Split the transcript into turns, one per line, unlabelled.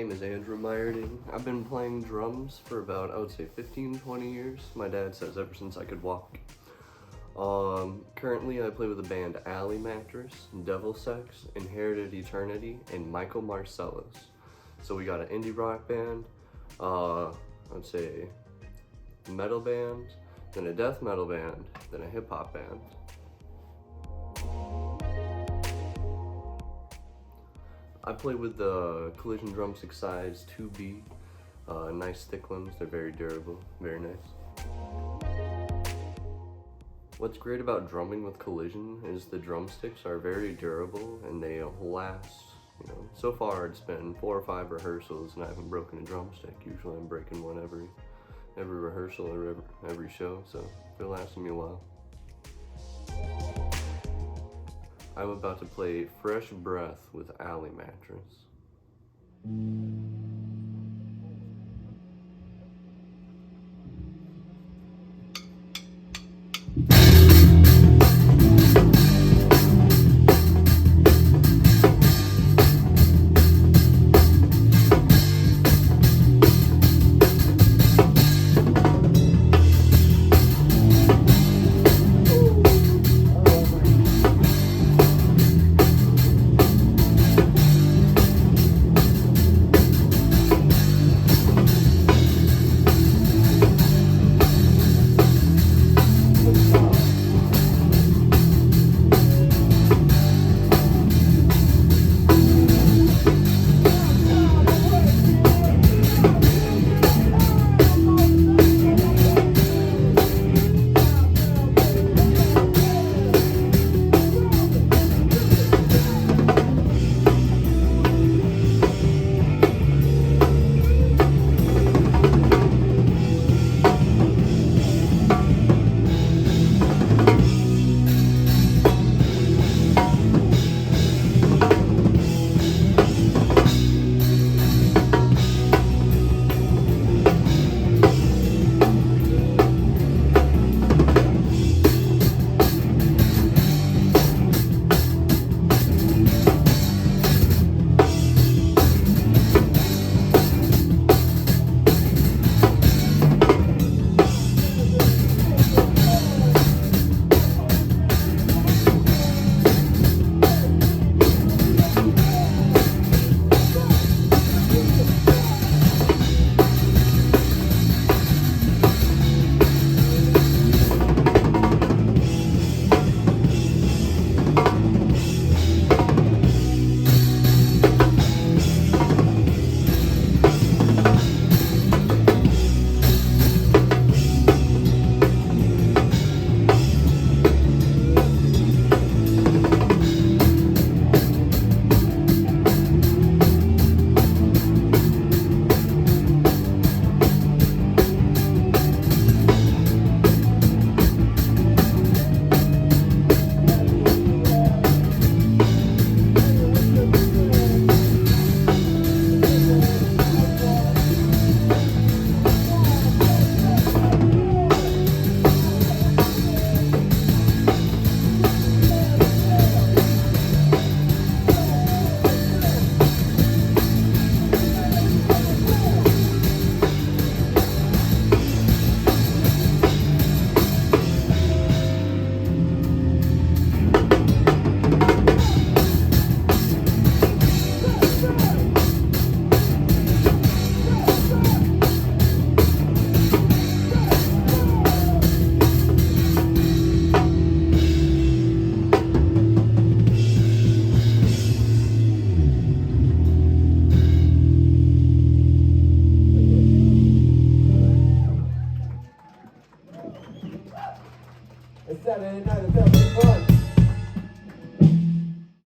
name is Andrew Meyerding. I've been playing drums for about, I would say 15, 20 years. My dad says ever since I could walk. Currently I play with the band Alley Mattress, Devil Sex, Inherited Eternity, and Michael Marcellus. So we got an indie rock band, I'd say metal band, then a death metal band, then a hip hop band. I play with the Collision Drumsticks size 2B, nice thick ones. They're very durable, very nice. What's great about drumming with Collision is the drumsticks are very durable and they last, so far it's been 4 or 5 rehearsals and I haven't broken a drumstick. Usually I'm breaking one every rehearsal or every show, so they're lasting me a while. I'm about to play Fresh Breath with Alley Mattress.